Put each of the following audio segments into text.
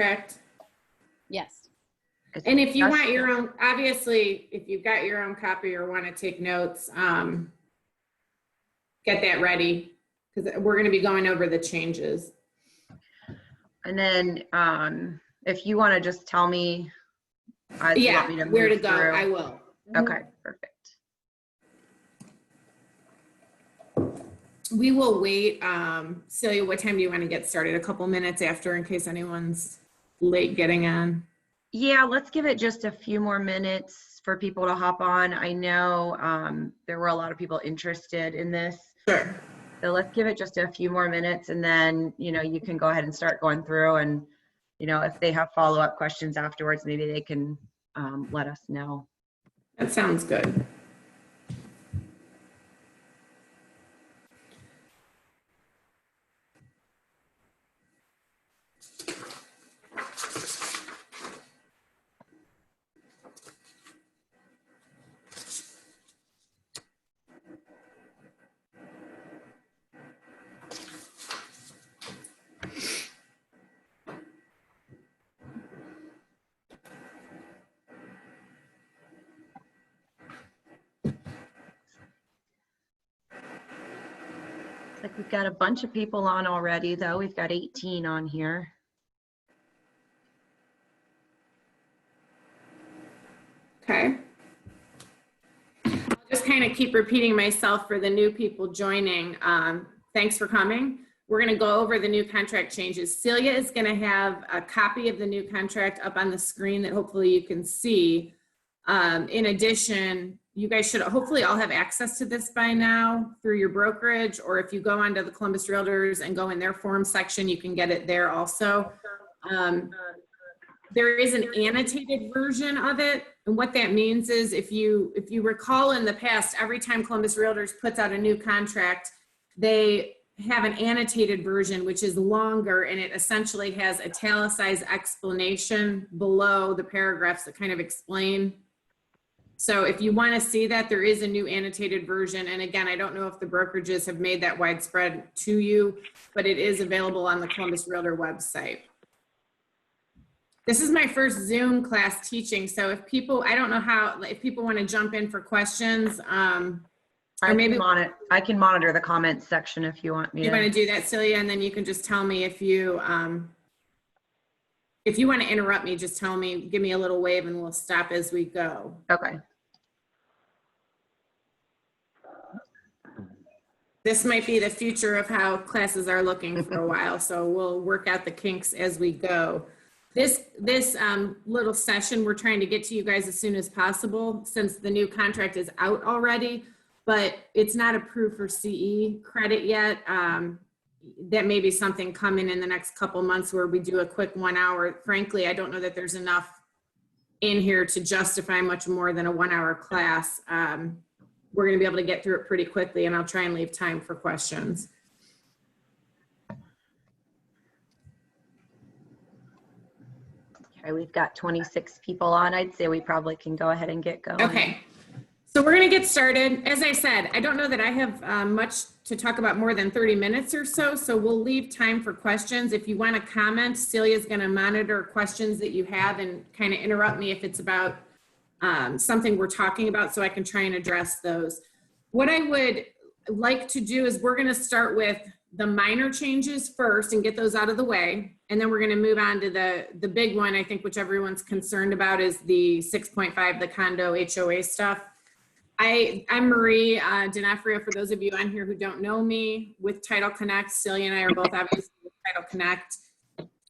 Correct. Yes. And if you want your own, obviously, if you've got your own copy or want to take notes, get that ready because we're going to be going over the changes. And then if you want to just tell me Yeah, where to go, I will. Okay, perfect. We will wait. Celia, what time do you want to get started? A couple minutes after in case anyone's late getting on. Yeah, let's give it just a few more minutes for people to hop on. I know there were a lot of people interested in this. Sure. So let's give it just a few more minutes and then, you know, you can go ahead and start going through and, you know, if they have follow-up questions afterwards, maybe they can let us know. That sounds good. Like we've got a bunch of people on already though. We've got 18 on here. Okay. I'll just kind of keep repeating myself for the new people joining. Thanks for coming. We're going to go over the new contract changes. Celia is going to have a copy of the new contract up on the screen that hopefully you can see. In addition, you guys should hopefully all have access to this by now through your brokerage, or if you go onto the Columbus Realtors and go in their form section, you can get it there also. There is an annotated version of it. And what that means is if you recall in the past, every time Columbus Realtors puts out a new contract, they have an annotated version, which is longer, and it essentially has italicized explanation below the paragraphs that kind of explain. So if you want to see that, there is a new annotated version. And again, I don't know if the brokerages have made that widespread to you, but it is available on the Columbus Realtor website. This is my first Zoom class teaching. So if people, I don't know how, if people want to jump in for questions, or maybe I can monitor the comments section if you want me to. You want to do that, Celia, and then you can just tell me if you want to interrupt me, just tell me, give me a little wave and we'll stop as we go. Okay. This might be the future of how classes are looking for a while, so we'll work out the kinks as we go. This little session, we're trying to get to you guys as soon as possible since the new contract is out already, but it's not approved for CE credit yet. That may be something coming in the next couple months where we do a quick 1 hour. Frankly, I don't know that there's enough in here to justify much more than a 1 hour class. We're going to be able to get through it pretty quickly, and I'll try and leave time for questions. Okay, we've got 26 people on. I'd say we probably can go ahead and get going. Okay, so we're going to get started. As I said, I don't know that I have much to talk about more than 30 minutes or so, so we'll leave time for questions. If you want to comment, Celia's going to monitor questions that you have and kind of interrupt me if it's about something we're talking about, so I can try and address those. What I would like to do is we're going to start with the minor changes first and get those out of the way. And then we're going to move on to the big one, I think, which everyone's concerned about is the 6.5, the condo HOA stuff. I'm Marie Donofrio, for those of you on here who don't know me, with Title Connect. Celia and I are both obviously with Title Connect.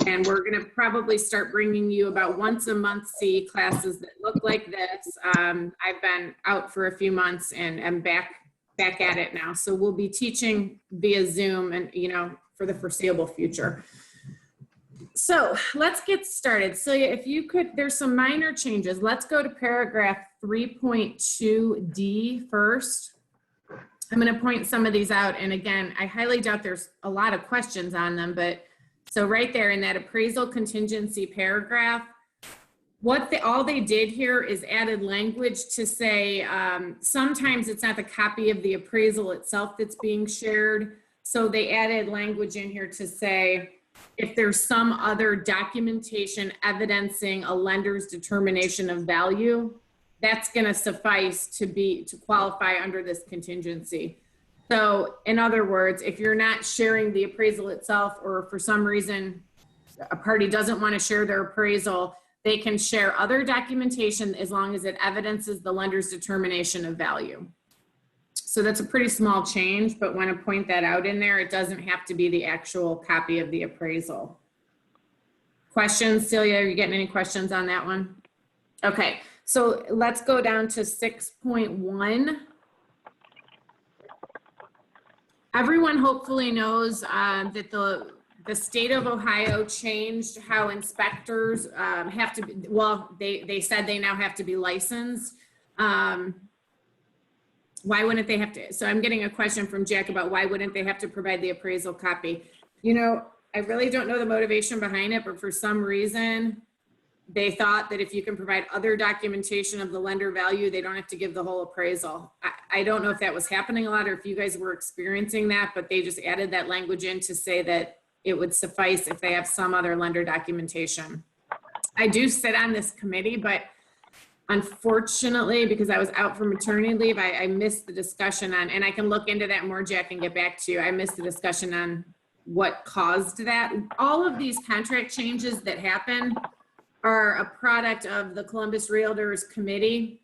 And we're going to probably start bringing you about once a month CE classes that look like this. I've been out for a few months and I'm back at it now. So we'll be teaching via Zoom and, you know, for the foreseeable future. So let's get started. Celia, if you could, there's some minor changes. Let's go to paragraph 3.2D first. I'm going to point some of these out. And again, I highly doubt there's a lot of questions on them, but so right there in that appraisal contingency paragraph, all they did here is added language to say, sometimes it's not the copy of the appraisal itself that's being shared. So they added language in here to say, if there's some other documentation evidencing a lender's determination of value, that's going to suffice to qualify under this contingency. So in other words, if you're not sharing the appraisal itself, or for some reason a party doesn't want to share their appraisal, they can share other documentation as long as it evidences the lender's determination of value. So that's a pretty small change, but want to point that out in there. It doesn't have to be the actual copy of the appraisal. Questions, Celia? Are you getting any questions on that one? Okay, so let's go down to 6.1. Everyone hopefully knows that the state of Ohio changed how inspectors have to be, well, they said they now have to be licensed. Why wouldn't they have to? So I'm getting a question from Jack about why wouldn't they have to provide the appraisal copy? You know, I really don't know the motivation behind it, but for some reason, they thought that if you can provide other documentation of the lender value, they don't have to give the whole appraisal. I don't know if that was happening a lot or if you guys were experiencing that, but they just added that language in to say that it would suffice if they have some other lender documentation. I do sit on this committee, but unfortunately, because I was out for maternity leave, I missed the discussion on, and I can look into that more, Jack, and get back to you. I missed the discussion on what caused that. All of these contract changes that happen are a product of the Columbus Realtors Committee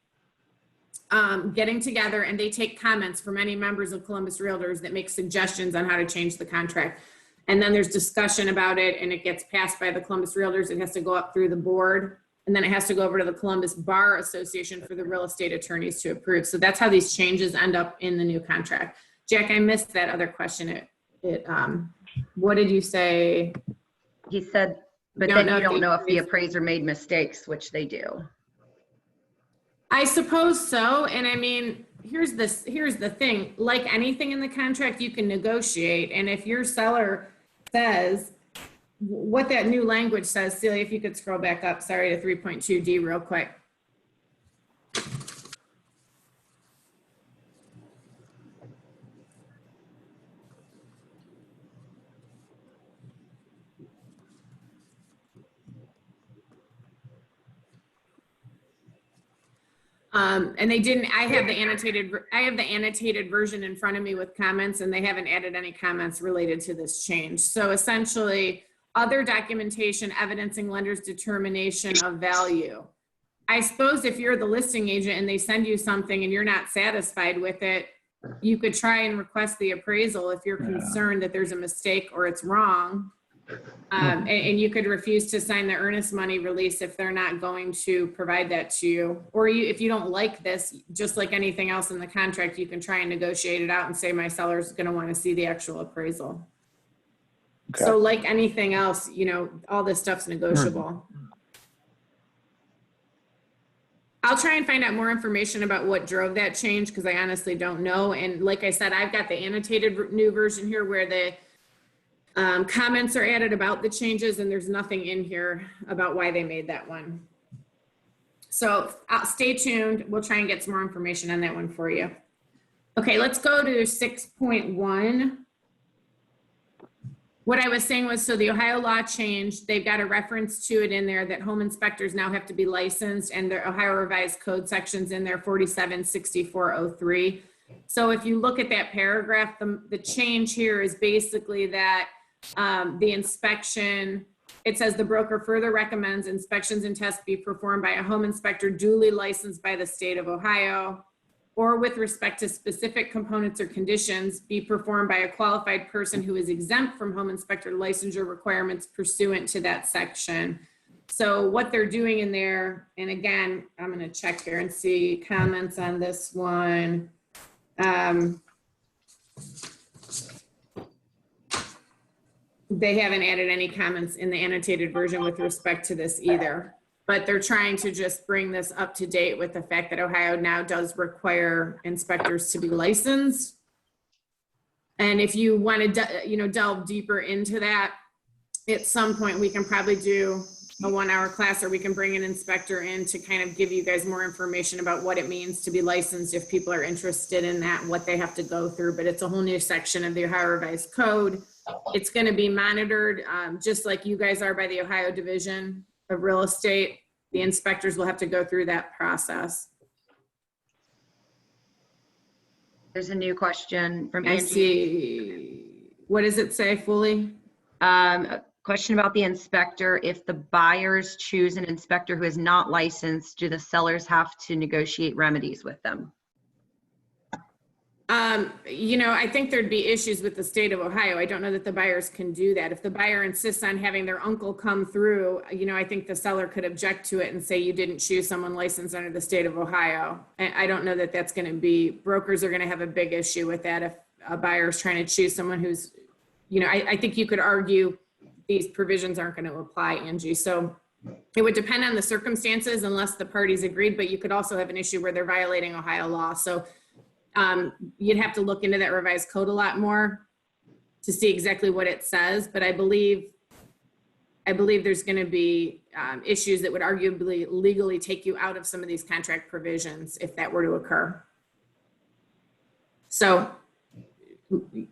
getting together, and they take comments from any members of Columbus Realtors that make suggestions on how to change the contract. And then there's discussion about it, and it gets passed by the Columbus Realtors. It has to go up through the board, and then it has to go over to the Columbus Bar Association for the real estate attorneys to approve. So that's how these changes end up in the new contract. Jack, I missed that other question. What did you say? He said, but then you don't know if the appraiser made mistakes, which they do. I suppose so. And I mean, here's the thing, like anything in the contract, you can negotiate. And if your seller says what that new language says, Celia, if you could scroll back up, sorry, to 3.2D real quick. And they didn't, I have the annotated version in front of me with comments, and they haven't added any comments related to this change. So essentially, other documentation evidencing lender's determination of value. I suppose if you're the listing agent and they send you something and you're not satisfied with it, you could try and request the appraisal if you're concerned that there's a mistake or it's wrong. And you could refuse to sign the earnest money release if they're not going to provide that to you. Or if you don't like this, just like anything else in the contract, you can try and negotiate it out and say, my seller's going to want to see the actual appraisal. Okay. So like anything else, you know, all this stuff's negotiable. I'll try and find out more information about what drove that change, because I honestly don't know. And like I said, I've got the annotated new version here where the comments are added about the changes, and there's nothing in here about why they made that one. So stay tuned. We'll try and get some more information on that one for you. Okay, let's go to 6.1. What I was saying was, so the Ohio law changed. They've got a reference to it in there that home inspectors now have to be licensed, and the Ohio Revised Code sections in there, 476403. So if you look at that paragraph, the change here is basically that the inspection, it says the broker further recommends inspections and tests be performed by a home inspector duly licensed by the state of Ohio, or with respect to specific components or conditions, be performed by a qualified person who is exempt from home inspector licensure requirements pursuant to that section. So what they're doing in there, and again, I'm going to check here and see comments on this one. They haven't added any comments in the annotated version with respect to this either, but they're trying to just bring this up to date with the fact that Ohio now does require inspectors to be licensed. And if you want to, delve deeper into that, at some point we can probably do a 1-hour class, or we can bring an inspector in to kind of give you guys more information about what it means to be licensed if people are interested in that, what they have to go through. But it's a whole new section of the Ohio Revised Code. It's going to be monitored, just like you guys are by the Ohio Division of Real Estate. The inspectors will have to go through that process. There's a new question from I Angie. see. What does it say fully? A question about the inspector. If the buyers choose an inspector who is not licensed, do the sellers have to negotiate remedies with them? You know, I think there'd be issues with the state of Ohio. I don't know that the buyers can do that. If the buyer insists on having their uncle come through, you know, I think the seller could object to it and say you didn't choose someone licensed under the state of Ohio. I don't know that that's going to be, brokers are going to have a big issue with that if a buyer is trying to choose someone who's, you know, I think you could argue these provisions aren't going to apply, Angie. So it would depend on the circumstances unless the parties agreed, but you could also have an issue where they're violating Ohio law. So you'd have to look into that revised code a lot more to see exactly what it says. But I believe there's going to be issues that would arguably legally take you out of some of these contract provisions if that were to occur. So,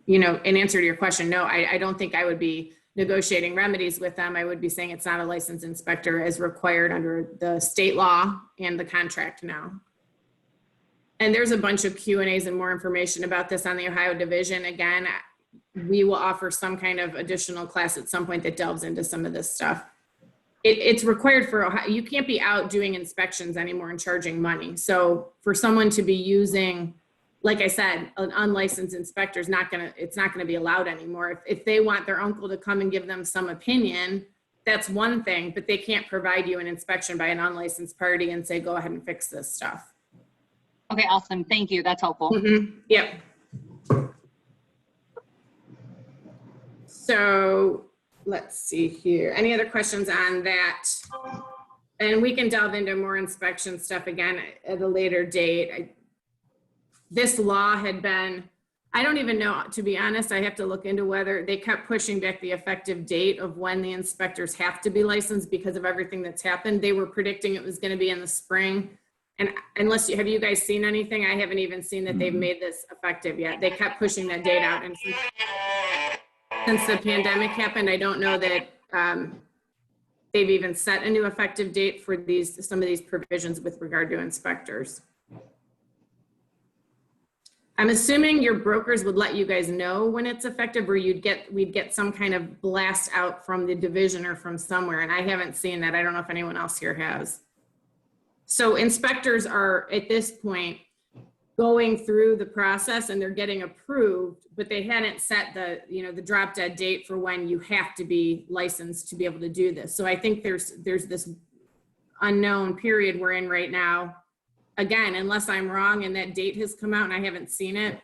you know, in answer to your question, no, I don't think I would be negotiating remedies with them. I would be saying it's not a licensed inspector as required under the state law and the contract now. And there's a bunch of Q&As and more information about this on the Ohio Division. Again, we will offer some kind of additional class at some point that delves into some of this stuff. It's required for Ohio. You can't be out doing inspections anymore and charging money. So for someone to be using, like I said, an unlicensed inspector is it's not gonna be allowed anymore. If they want their uncle to come and give them some opinion, that's one thing, but they can't provide you an inspection by an unlicensed party and say, go ahead and fix this stuff. Okay, awesome. Thank you. That's helpful. Mm-hmm. Yep. So let's see here. Any other questions on that? And we can delve into more inspection stuff again at a later date. This law had been, I don't even know, to be honest, I have to look into whether they kept pushing back the effective date of when the inspectors have to be licensed because of everything that's happened. They were predicting it was going to be in the spring. And unless have you guys seen anything? I haven't even seen that they've made this effective yet. They kept pushing that date out. And since the pandemic happened, I don't know that they've even set a new effective date for some of these provisions with regard to inspectors. I'm assuming your brokers would let you guys know when it's effective, or we'd get some kind of blast out from the division or from somewhere. And I haven't seen that. I don't know if anyone else here has. So inspectors are at this point going through the process and they're getting approved, but they hadn't set the, you know, the drop dead date for when you have to be licensed to be able to do this. So I think there's this unknown period we're in right now. Again, unless I'm wrong and that date has come out and I haven't seen it,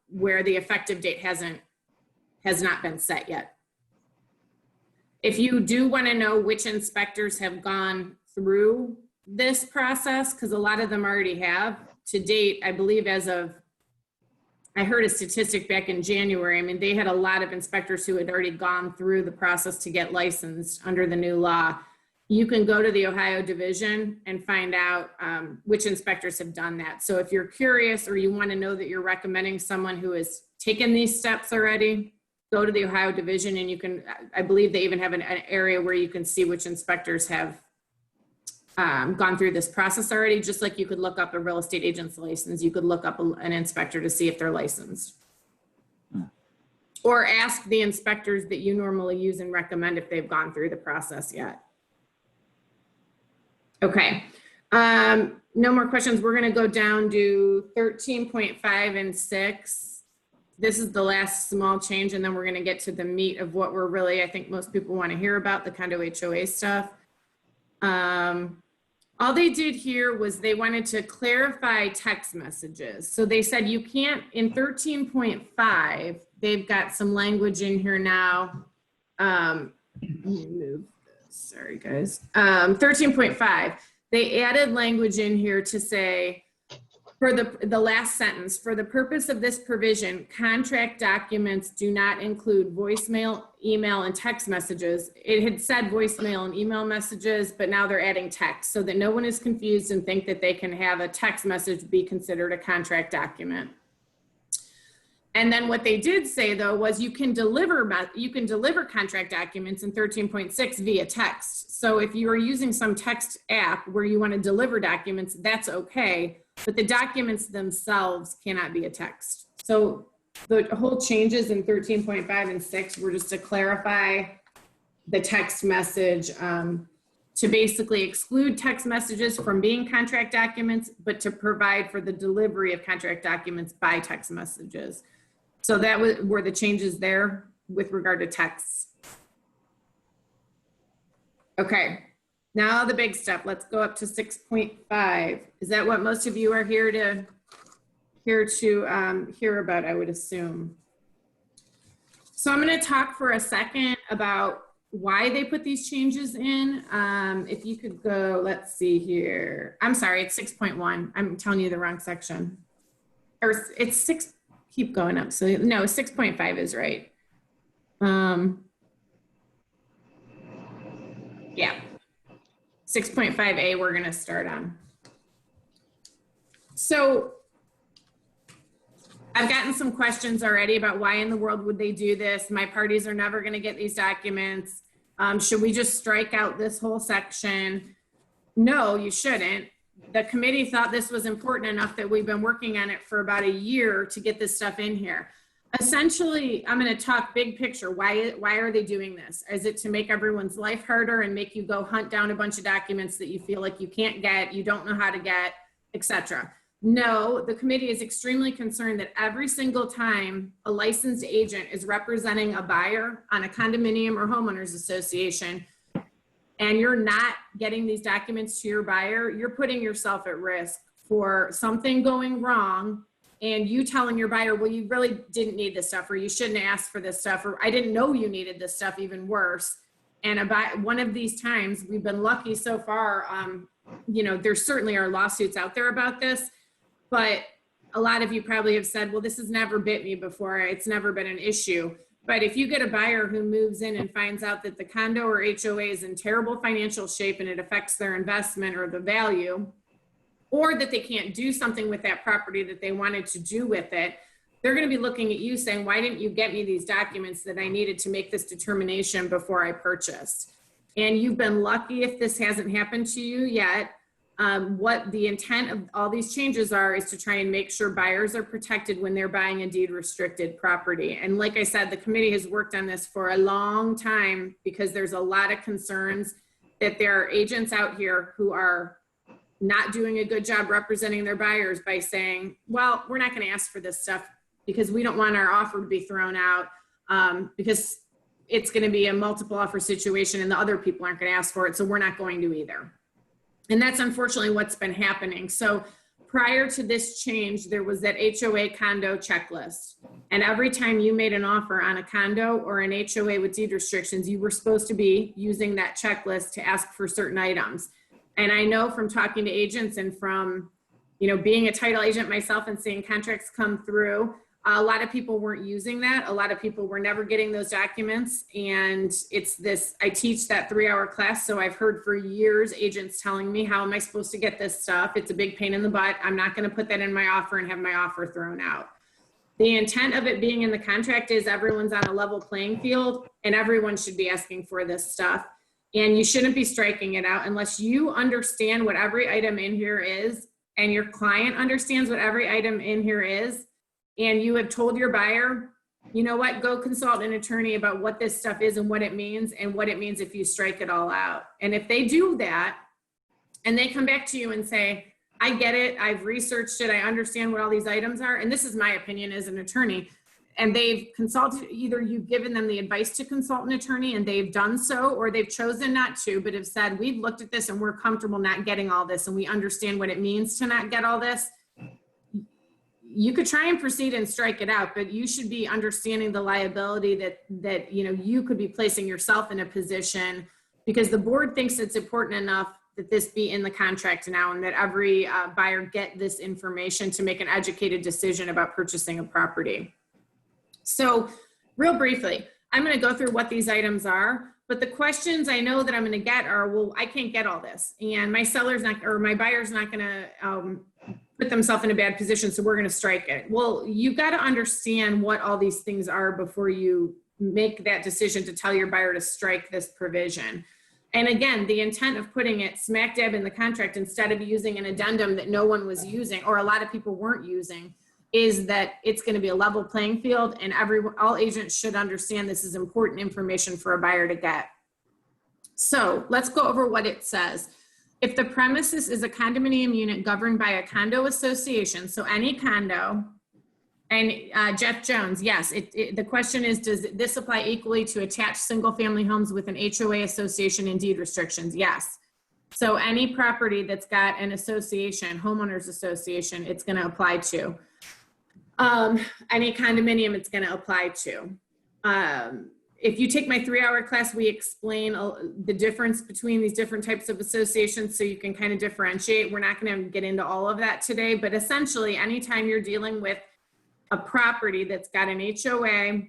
where the effective date has not been set yet. If you do want to know which inspectors have gone through this process, because a lot of them already have to date, I believe I heard a statistic back in January. I mean, they had a lot of inspectors who had already gone through the process to get licensed under the new law. You can go to the Ohio Division and find out which inspectors have done that. So if you're curious or you want to know that you're recommending someone who has taken these steps already, go to the Ohio Division and you can, I believe they even have an area where you can see which inspectors have gone through this process already. Just like you could look up a real estate agent's license, you could look up an inspector to see if they're licensed. Or ask the inspectors that you normally use and recommend if they've gone through the process yet. Okay, no more questions. We're gonna go down to 13.5 and 6. This is the last small change, and then we're gonna get to the meat of what we're really, I think most people wanna hear about, the condo HOA stuff. All they did here was they wanted to clarify text messages. So they said you can't, in 13.5, they've got some language in here now. Let me move this, sorry guys. 13.5, they added language in here to say, for the last sentence, for the purpose of this provision, contract documents do not include voicemail, email, and text messages. It had said voicemail and email messages, but now they're adding text so that no one is confused and think that they can have a text message be considered a contract document. And then what they did say though was you can deliver contract documents in 13.6 via text. So if you are using some text app where you want to deliver documents, that's okay, but the documents themselves cannot be a text. So the whole changes in 13.5 and 6 were just to clarify the text message, to basically exclude text messages from being contract documents, but to provide for the delivery of contract documents by text messages. So that were the changes there with regard to texts. Okay, now the big stuff. Let's go up to 6.5. Is that what most of you are here to hear about, I would assume? So I'm going to talk for a second about why they put these changes in. If you could go, let's see here. I'm sorry, it's 6.1. I'm telling you the wrong section. Or it's 6, keep going up. So no, 6.5 is right. Yeah, 6.5A we're gonna start on. So I've gotten some questions already about why in the world would they do this? My parties are never going to get these documents. Should we just strike out this whole section? No, you shouldn't. The committee thought this was important enough that we've been working on it for about a year to get this stuff in here. Essentially, I'm going to talk big picture. Why are they doing this? Is it to make everyone's life harder and make you go hunt down a bunch of documents that you feel like you can't get, you don't know how to get, etc.? No, the committee is extremely concerned that every single time a licensed agent is representing a buyer on a condominium or homeowners association, and you're not getting these documents to your buyer, you're putting yourself at risk for something going wrong and you telling your buyer, well, you really didn't need this stuff, or you shouldn't have asked for this stuff, or I didn't know you needed this stuff, even worse. And one of these times, we've been lucky so far, you know, there certainly are lawsuits out there about this. But a lot of you probably have said, well, this has never bit me before. It's never been an issue. But if you get a buyer who moves in and finds out that the condo or HOA is in terrible financial shape and it affects their investment or the value, or that they can't do something with that property that they wanted to do with it, they're going to be looking at you saying, why didn't you get me these documents that I needed to make this determination before I purchased? And you've been lucky if this hasn't happened to you yet. What the intent of all these changes are is to try and make sure buyers are protected when they're buying a deed restricted property. And like I said, the committee has worked on this for a long time because there's a lot of concerns that there are agents out here who are not doing a good job representing their buyers by saying, well, we're not going to ask for this stuff because we don't want our offer to be thrown out, because it's going to be a multiple offer situation and the other people aren't going to ask for it. So we're not going to either. And that's unfortunately what's been happening. So prior to this change, there was that HOA condo checklist. And every time you made an offer on a condo or an HOA with deed restrictions, you were supposed to be using that checklist to ask for certain items. And I know from talking to agents and from, you know, being a title agent myself and seeing contracts come through, a lot of people weren't using that. A lot of people were never getting those documents. And it's this, I teach that 3-hour class. So I've heard for years, agents telling me, how am I supposed to get this stuff? It's a big pain in the butt. I'm not going to put that in my offer and have my offer thrown out. The intent of it being in the contract is everyone's on a level playing field and everyone should be asking for this stuff. And you shouldn't be striking it out unless you understand what every item in here is and your client understands what every item in here is. And you have told your buyer, you know what, go consult an attorney about what this stuff is and what it means if you strike it all out. And if they do that and they come back to you and say, I get it, I've researched it, I understand what all these items are, and this is my opinion as an attorney, and they've consulted, either you've given them the advice to consult an attorney and they've done so, or they've chosen not to, but have said, we've looked at this and we're comfortable not getting all this and we understand what it means to not get all this, you could try and proceed and strike it out, but you should be understanding the liability that you know, you could be placing yourself in a position, because the board thinks it's important enough that this be in the contract now and that every buyer get this information to make an educated decision about purchasing a property. So real briefly, I'm going to go through what these items are, but the questions I know that I'm going to get are, well, I can't get all this and my seller's not, or my buyer's not going to put themselves in a bad position, so we're going to strike it. Well, you got to understand what all these things are before you make that decision to tell your buyer to strike this provision. And again, the intent of putting it smack dab in the contract instead of using an addendum that no one was using or a lot of people weren't using is that it's going to be a level playing field, and all agents should understand this is important information for a buyer to get. So let's go over what it says. If the premises is a condominium unit governed by a condo association, so any condo, and Jeff Jones, yes, the question is, does this apply equally to attached single family homes with an HOA association and deed restrictions? Yes. So any property that's got an association, homeowners association, it's going to apply to. Any condominium it's going to apply to. If you take my 3-hour class, we explain the difference between these different types of associations so you can kind of differentiate. We're not going to get into all of that today, but essentially anytime you're dealing with a property that's got an HOA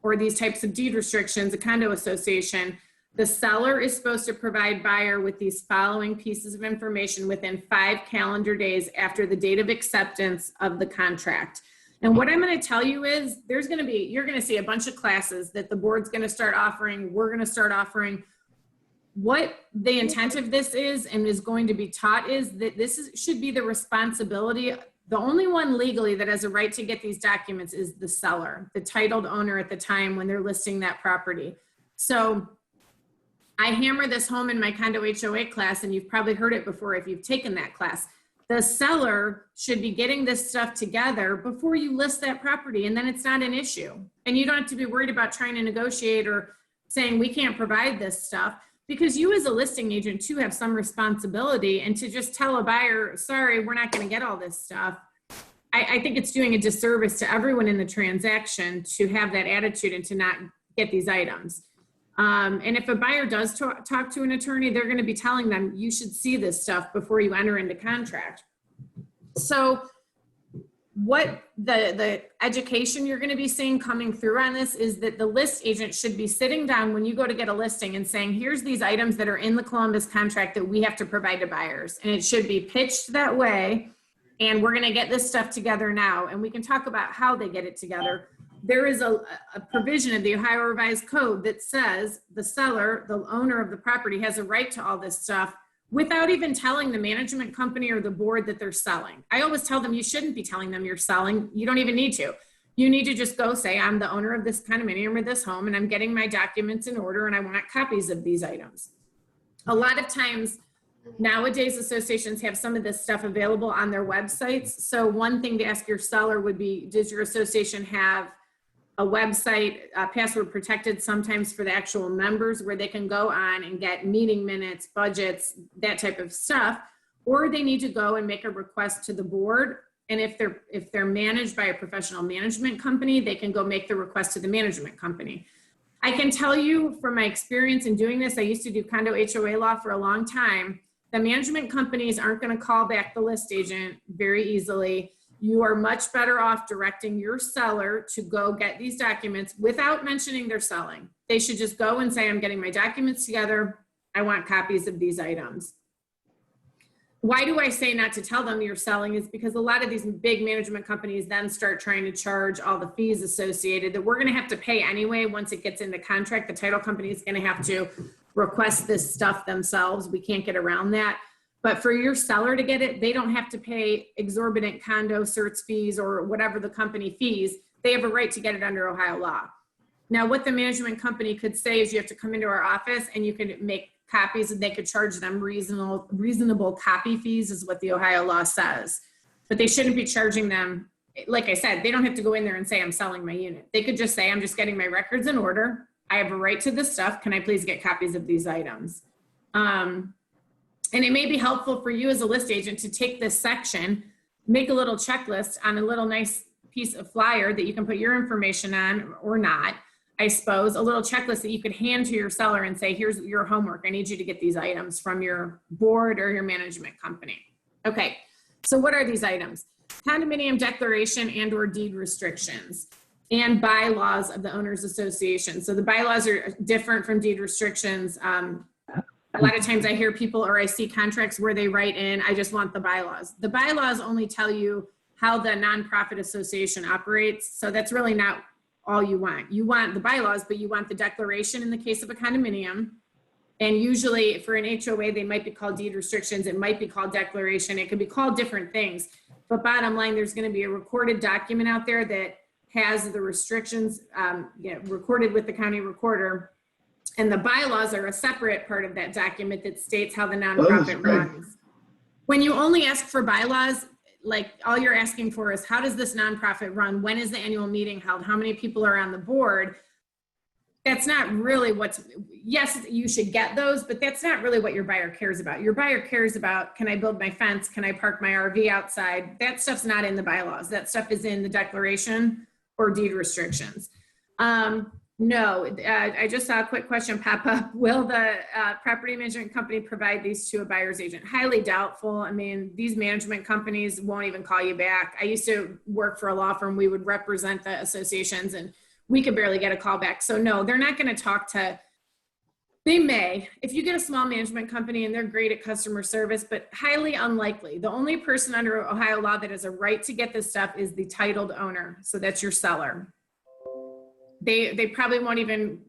or these types of deed restrictions, a condo association, the seller is supposed to provide buyer with these following pieces of information within 5 calendar days after the date of acceptance of the contract. And what I'm going to tell you is you're going to see a bunch of classes that the board's going to start offering. We're going to start offering. What the intent of this is and is going to be taught is that should be the responsibility. The only one legally that has a right to get these documents is the seller, the titled owner at the time when they're listing that property. So I hammer this home in my condo HOA class, and you've probably heard it before if you've taken that class. The seller should be getting this stuff together before you list that property, and then it's not an issue. And you don't have to be worried about trying to negotiate or saying we can't provide this stuff, because you as a listing agent too have some responsibility, and to just tell a buyer, sorry, we're not going to get all this stuff. I think it's doing a disservice to everyone in the transaction to have that attitude and to not get these items. And if a buyer does talk to an attorney, they're going to be telling them, you should see this stuff before you enter into contract. So what the education you're going to be seeing coming through on this is that the list agent should be sitting down when you go to get a listing and saying, here's these items that are in the Columbus contract that we have to provide to buyers. And it should be pitched that way. And we're going to get this stuff together now. And we can talk about how they get it together. There is a provision of the Ohio Revised Code that says the seller, the owner of the property, has a right to all this stuff without even telling the management company or the board that they're selling. I always tell them you shouldn't be telling them you're selling. You don't even need to. You need to just go say, I'm the owner of this condominium or this home, and I'm getting my documents in order, and I want copies of these items. A lot of times, nowadays, associations have some of this stuff available on their websites. So one thing to ask your seller would be, does your association have a website, password protected sometimes for the actual members, where they can go on and get meeting minutes, budgets, that type of stuff, or they need to go and make a request to the board. And if they're managed by a professional management company, they can go make the request to the management company. I can tell you from my experience in doing this, I used to do condo HOA law for a long time. The management companies aren't going to call back the list agent very easily. You are much better off directing your seller to go get these documents without mentioning they're selling. They should just go and say, I'm getting my documents together. I want copies of these items. Why do I say not to tell them you're selling? Is because a lot of these big management companies then start trying to charge all the fees associated that we're going to have to pay anyway. Once it gets into contract, the title company is going to have to request this stuff themselves. We can't get around that. But for your seller to get it, they don't have to pay exorbitant condo certs fees or whatever the company fees. They have a right to get it under Ohio law. Now, what the management company could say is you have to come into our office and you can make copies, and they could charge them reasonable copy fees is what the Ohio law says. But they shouldn't be charging them. Like I said, they don't have to go in there and say, I'm selling my unit. They could just say, I'm just getting my records in order. I have a right to this stuff. Can I please get copies of these items? And it may be helpful for you as a list agent to take this section, make a little checklist on a little nice piece of flyer that you can put your information on or not, I suppose, a little checklist that you could hand to your seller and say, here's your homework. I need you to get these items from your board or your management company. Okay, so what are these items? Condominium declaration and or deed restrictions and bylaws of the owners association. So the bylaws are different from deed restrictions. A lot of times I hear people, or I see contracts where they write in, I just want the bylaws. The bylaws only tell you how the nonprofit association operates. So that's really not all you want. You want the bylaws, but you want the declaration in the case of a condominium. And usually for an HOA, they might be called deed restrictions. It might be called declaration. It could be called different things. But bottom line, there's going to be a recorded document out there that has the restrictions recorded with the county recorder. And the bylaws are a separate part of that document that states how the nonprofit runs. When you only ask for bylaws, like all you're asking for is how does this nonprofit run? When is the annual meeting held? How many people are on the board? That's not really yes, you should get those, but that's not really what your buyer cares about. Your buyer cares about, can I build my fence? Can I park my RV outside? That stuff's not in the bylaws. That stuff is in the declaration or deed restrictions. No, I just saw a quick question pop up. Will the property management company provide these to a buyer's agent? Highly doubtful. I mean, these management companies won't even call you back. I used to work for a law firm. We would represent the associations and we could barely get a call back. So no, they're not going to talk to, they may, if you get a small management company and they're great at customer service, but highly unlikely. The only person under Ohio law that has a right to get this stuff is the titled owner. So that's your seller. They probably won't even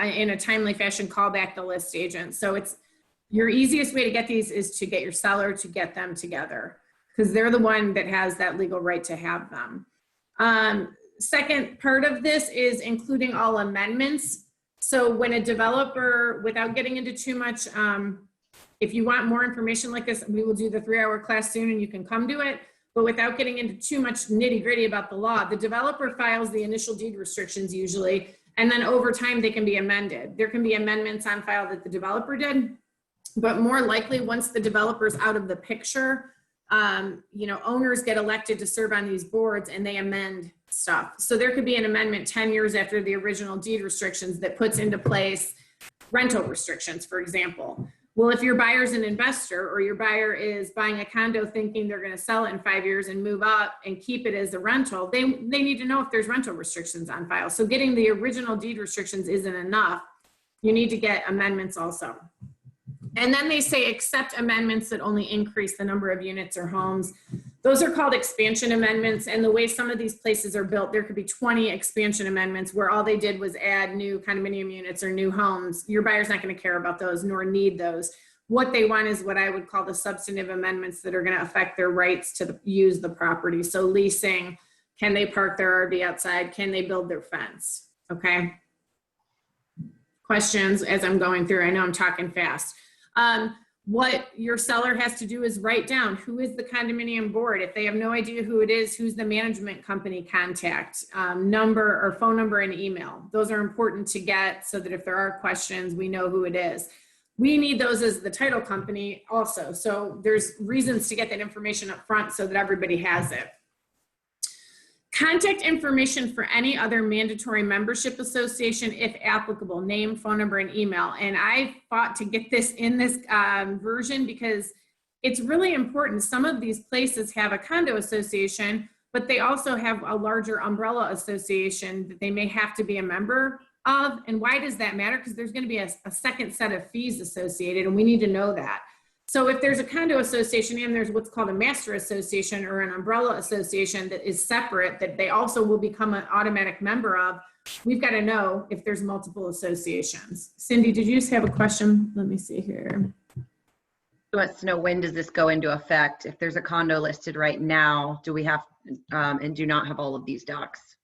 in a timely fashion call back the list agent. So it's your easiest way to get these is to get your seller to get them together because they're the one that has that legal right to have them. Second part of this is including all amendments. So when a developer, without getting into too much, if you want more information like this, we will do the 3-hour class soon and you can come to it. But without getting into too much nitty gritty about the law, the developer files the initial deed restrictions usually, and then over time they can be amended. There can be amendments on file that the developer did, but more likely once the developer's out of the picture, owners get elected to serve on these boards and they amend stuff. So there could be an amendment 10 years after the original deed restrictions that puts into place rental restrictions, for example. Well, if your buyer's an investor or your buyer is buying a condo thinking they're going to sell it in 5 years and move up and keep it as a rental, they need to know if there's rental restrictions on file. So getting the original deed restrictions isn't enough. You need to get amendments also. And then they say accept amendments that only increase the number of units or homes. Those are called expansion amendments. And the way some of these places are built, there could be 20 expansion amendments where all they did was add new condominium units or new homes. Your buyer's not going to care about those nor need those. What they want is what I would call the substantive amendments that are going to affect their rights to use the property. So leasing, can they park their RV outside? Can they build their fence? Okay. Questions as I'm going through. I know I'm talking fast. What your seller has to do is write down who is the condominium board. If they have no idea who it is, who's the management company contact, number or phone number and email. Those are important to get so that if there are questions, we know who it is. We need those as the title company also. So there's reasons to get that information up front so that everybody has it. Contact information for any other mandatory membership association, if applicable, name, phone number, and email. And I fought to get this in this version because it's really important. Some of these places have a condo association, but they also have a larger umbrella association that they may have to be a member of. And why does that matter? Because there's going to be a second set of fees associated, and we need to know that. So if there's a condo association and there's what's called a master association or an umbrella association that is separate, that they also will become an automatic member of, we've got to know if there's multiple associations. Cindy, did you just have a question? Let me see here. She wants to know, when does this go into effect? If there's a condo listed right now, do we have and do not have all of these docs?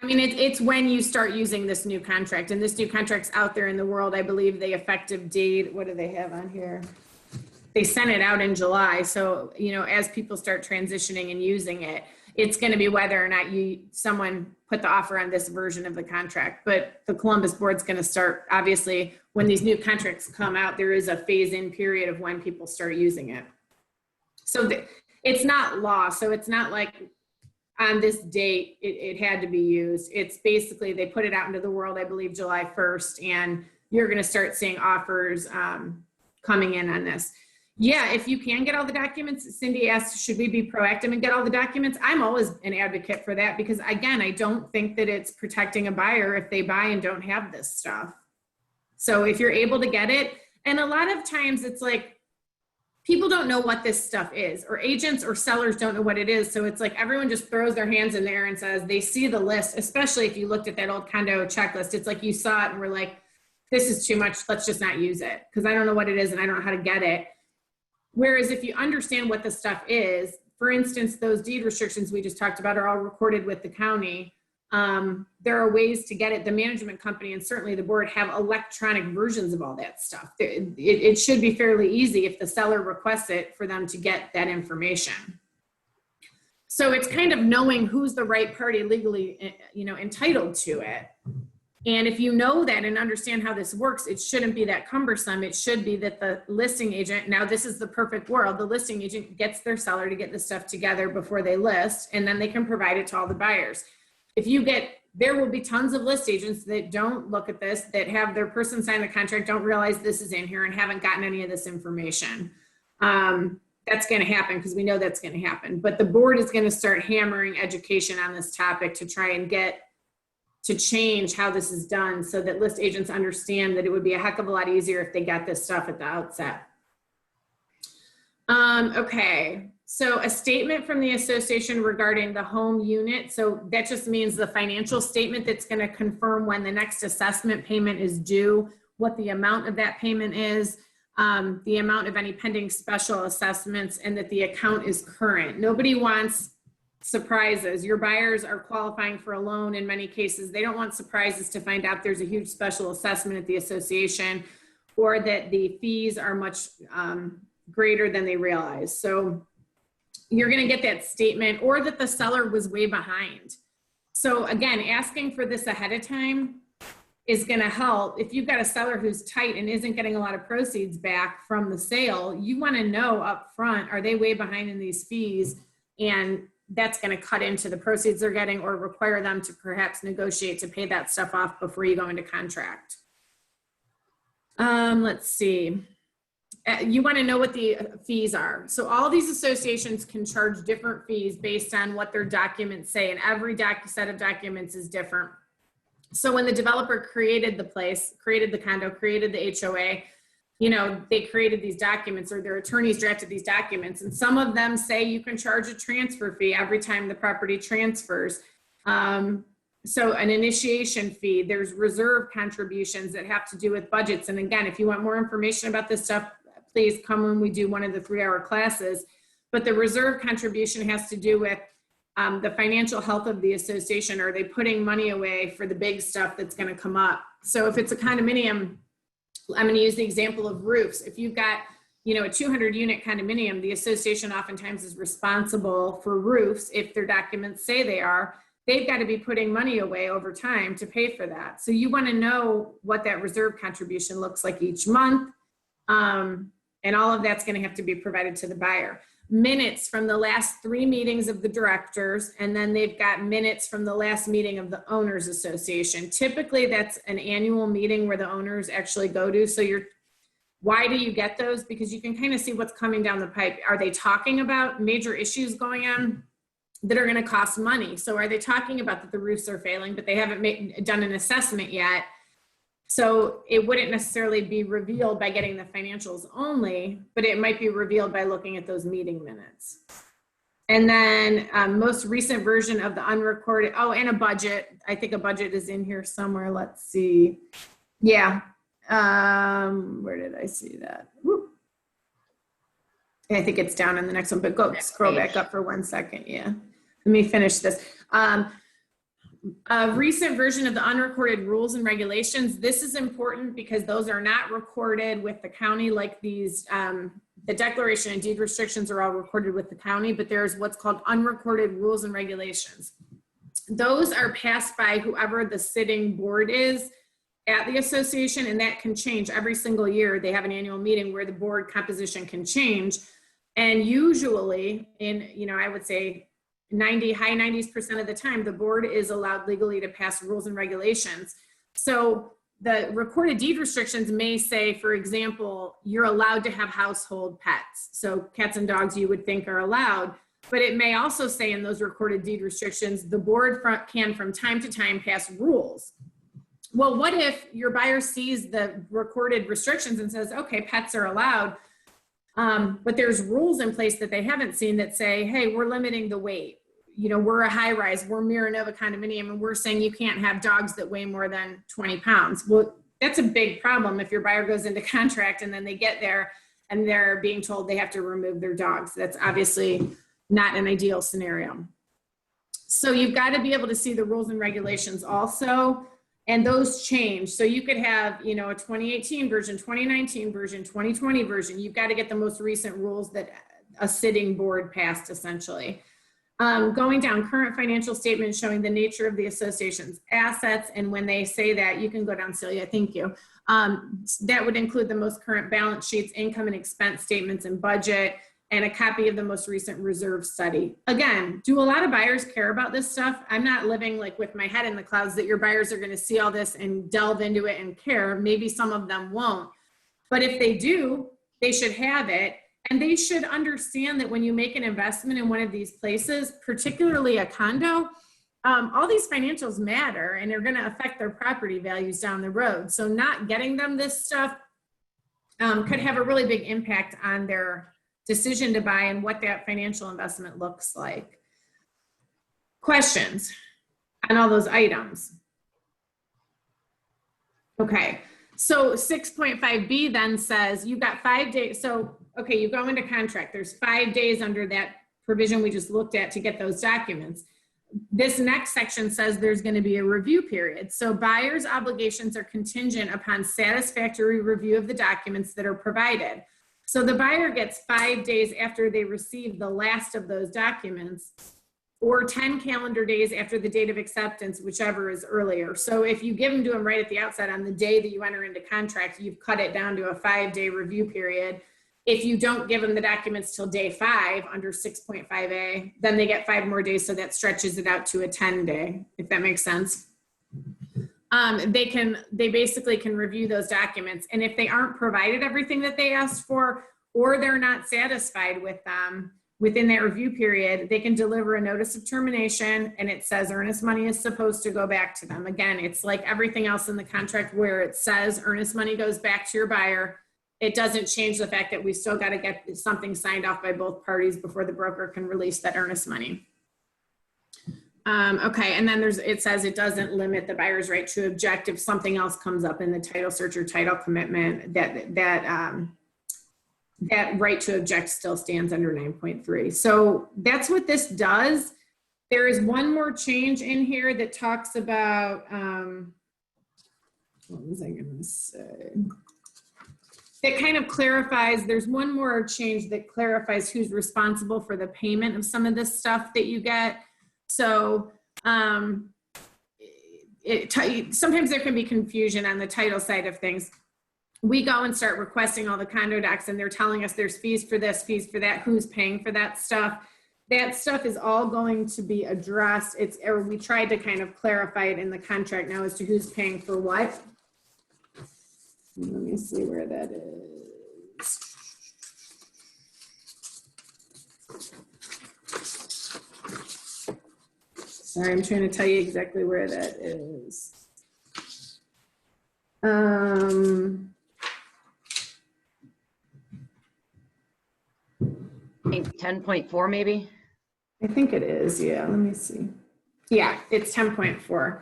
I mean, it's when you start using this new contract, and this new contract's out there in the world. I believe the effective date, what do they have on here? They sent it out in July. So, as people start transitioning and using it, it's going to be whether or not someone put the offer on this version of the contract. But the Columbus board's going to start, obviously, when these new contracts come out, there is a phase-in period of when people start using it. So it's not law. So it's not like on this date, it had to be used. It's basically, they put it out into the world, I believe, July 1st, and you're going to start seeing offers coming in on this. Yeah, if you can get all the documents, Cindy asked, should we be proactive and get all the documents? I'm always an advocate for that because, again, I don't think that it's protecting a buyer if they buy and don't have this stuff. So if you're able to get it, And a lot of times it's like, people don't know what this stuff is, or agents or sellers don't know what it is. So it's like everyone just throws their hands in there and says they see the list, especially if you looked at that old condo checklist. It's like you saw it and we're like, this is too much. Let's just not use it because I don't know what it is and I don't know how to get it. Whereas if you understand what the stuff is, for instance, those deed restrictions we just talked about are all recorded with the county. There are ways to get it. The management company and certainly the board have electronic versions of all that stuff. It should be fairly easy if the seller requests it for them to get that information. So it's kind of knowing who's the right party legally, entitled to it. And if you know that and understand how this works, it shouldn't be that cumbersome. It should be that the listing agent, now this is the perfect world, the listing agent gets their seller to get the stuff together before they list, and then they can provide it to all the buyers. There will be tons of list agents that don't look at this, that have their person sign the contract, don't realize this is in here and haven't gotten any of this information. That's going to happen because we know that's going to happen. But the board is going to start hammering education on this topic to try and get to change how this is done so that list agents understand that it would be a heck of a lot easier if they got this stuff at the outset. Okay, so a statement from the association regarding the home unit. So that just means the financial statement that's going to confirm when the next assessment payment is due, what the amount of that payment is, the amount of any pending special assessments, and that the account is current. Nobody wants surprises. Your buyers are qualifying for a loan in many cases. They don't want surprises to find out there's a huge special assessment at the association or that the fees are much greater than they realize. So you're going to get that statement, or that the seller was way behind. So again, asking for this ahead of time is going to help. If you've got a seller who's tight and isn't getting a lot of proceeds back from the sale, you want to know up front, are they way behind in these fees? And that's going to cut into the proceeds they're getting or require them to perhaps negotiate to pay that stuff off before you go into contract. Let's see. You want to know what the fees are. So all these associations can charge different fees based on what their documents say, and every set of documents is different. So when the developer created the place, created the condo, created the HOA, they created these documents, or their attorneys drafted these documents, and some of them say you can charge a transfer fee every time the property transfers. So an initiation fee, there's reserve contributions that have to do with budgets. And again, if you want more information about this stuff, please come when we do one of the 3-hour classes. But the reserve contribution has to do with the financial health of the association. Are they putting money away for the big stuff that's going to come up? So if it's a condominium, I'm going to use the example of roofs. If you've got, a 200 unit condominium, the association oftentimes is responsible for roofs. If their documents say they are, they've got to be putting money away over time to pay for that. So you want to know what that reserve contribution looks like each month. And all of that's going to have to be provided to the buyer. Minutes from the last 3 meetings of the directors, and then they've got minutes from the last meeting of the owners association. Typically that's an annual meeting where the owners actually go to. So why do you get those? Because you can kind of see what's coming down the pipe. Are they talking about major issues going on that are going to cost money? So are they talking about that the roofs are failing, but they haven't done an assessment yet? So it wouldn't necessarily be revealed by getting the financials only, but it might be revealed by looking at those meeting minutes. And then most recent version of the unrecorded, and a budget. I think a budget is in here somewhere. Let's see. Yeah. Where did I see that? Whoop. I think it's down in the next one, but scroll back up for 1 second. Yeah. Let me finish this. A recent version of the unrecorded rules and regulations. This is important because those are not recorded with the county like these. The declaration and deed restrictions are all recorded with the county, but there's what's called unrecorded rules and regulations. Those are passed by whoever the sitting board is at the association, and that can change every single year. They have an annual meeting where the board composition can change. And usually I would say high 90% of the time, the board is allowed legally to pass rules and regulations. So the recorded deed restrictions may say, for example, you're allowed to have household pets. So cats and dogs you would think are allowed, but it may also say in those recorded deed restrictions, the board can from time to time pass rules. Well, what if your buyer sees the recorded restrictions and says, okay, pets are allowed, but there's rules in place that they haven't seen that say, hey, we're limiting the weight. You know, we're a high rise, we're Miranova condominium, and we're saying you can't have dogs that weigh more than 20 pounds. Well, that's a big problem if your buyer goes into contract and then they get there and they're being told they have to remove their dogs. That's obviously not an ideal scenario. So you've got to be able to see the rules and regulations also, and those change. So you could have, you know, a 2018 version, 2019 version, 2020 version. You've got to get the most recent rules that a sitting board passed, essentially. Going down, current financial statements showing the nature of the association's assets. And when they say that, you can go down, Celia, thank you. That would include the most current balance sheets, income and expense statements and budget, and a copy of the most recent reserve study. Again, do a lot of buyers care about this stuff? I'm not living like with my head in the clouds that your buyers are going to see all this and delve into it and care. Maybe some of them won't. But if they do, they should have it. And they should understand that when you make an investment in one of these places, particularly a condo, all these financials matter and are going to affect their property values down the road. So not getting them this stuff could have a really big impact on their decision to buy and what that financial investment looks like. Questions on all those items? Okay, so 6.5B then says you've got 5 days. So, okay, you go into contract. There's 5 days under that provision we just looked at to get those documents. This next section says there's going to be a review period. So buyer's obligations are contingent upon satisfactory review of the documents that are provided. So the buyer gets 5 days after they receive the last of those documents, or 10 calendar days after the date of acceptance, whichever is earlier. So if you give them to them right at the outset on the day that you enter into contract, you've cut it down to a 5-day review period. If you don't give them the documents till day 5 under 6.5A, then they get 5 more days. So that stretches it out to a 10-day, if that makes sense. They basically can review those documents. And if they aren't provided everything that they asked for, or they're not satisfied with them within that review period, they can deliver a notice of termination, and it says earnest money is supposed to go back to them. Again, it's like everything else in the contract where it says earnest money goes back to your buyer. It doesn't change the fact that we still got to get something signed off by both parties before the broker can release that earnest money. Okay, and then it says it doesn't limit the buyer's right to object if something else comes up in the title search or title commitment. That right to object still stands under 9.3. So that's what this does. There is one more change in here that talks about, what was I going to say? It kind of clarifies, there's one more change that clarifies who's responsible for the payment of some of this stuff that you get. So sometimes there can be confusion on the title side of things. We go and start requesting all the condo docs and they're telling us there's fees for this, fees for that, who's paying for that stuff. That stuff is all going to be addressed. Or we tried to kind of clarify it in the contract now as to who's paying for what. Let me see where that is. Sorry, I'm trying to tell you exactly where that is. I think 10.4 maybe. I think it is, yeah, let me see. Yeah, it's 10.4.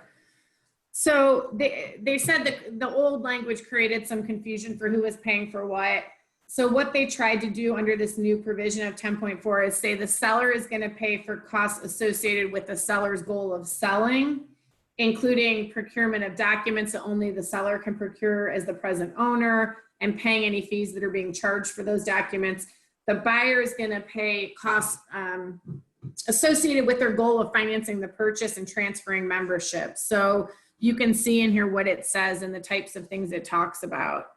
So they said that the old language created some confusion for who was paying for what. So what they tried to do under this new provision of 10.4 is say the seller is going to pay for costs associated with the seller's goal of selling, including procurement of documents that only the seller can procure as the present owner, and paying any fees that are being charged for those documents. The buyer is going to pay costs associated with their goal of financing the purchase and transferring membership. So you can see in here what it says and the types of things it talks about.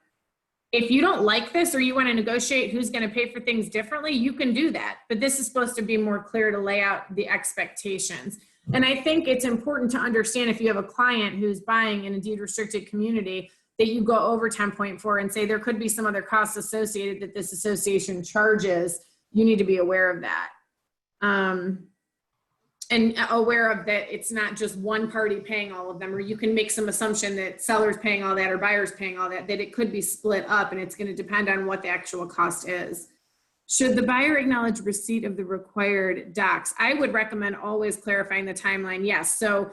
If you don't like this or you want to negotiate who's going to pay for things differently, you can do that. But this is supposed to be more clear to lay out the expectations. And I think it's important to understand if you have a client who's buying in a deed restricted community that you go over 10.4 and say there could be some other costs associated that this association charges. You need to be aware of that. and aware of that it's not just one party paying all of them, or you can make some assumption that seller's paying all that or buyer's paying all that, that it could be split up, and it's going to depend on what the actual cost is. Should the buyer acknowledge receipt of the required docs? I would recommend always clarifying the timeline. Yes. So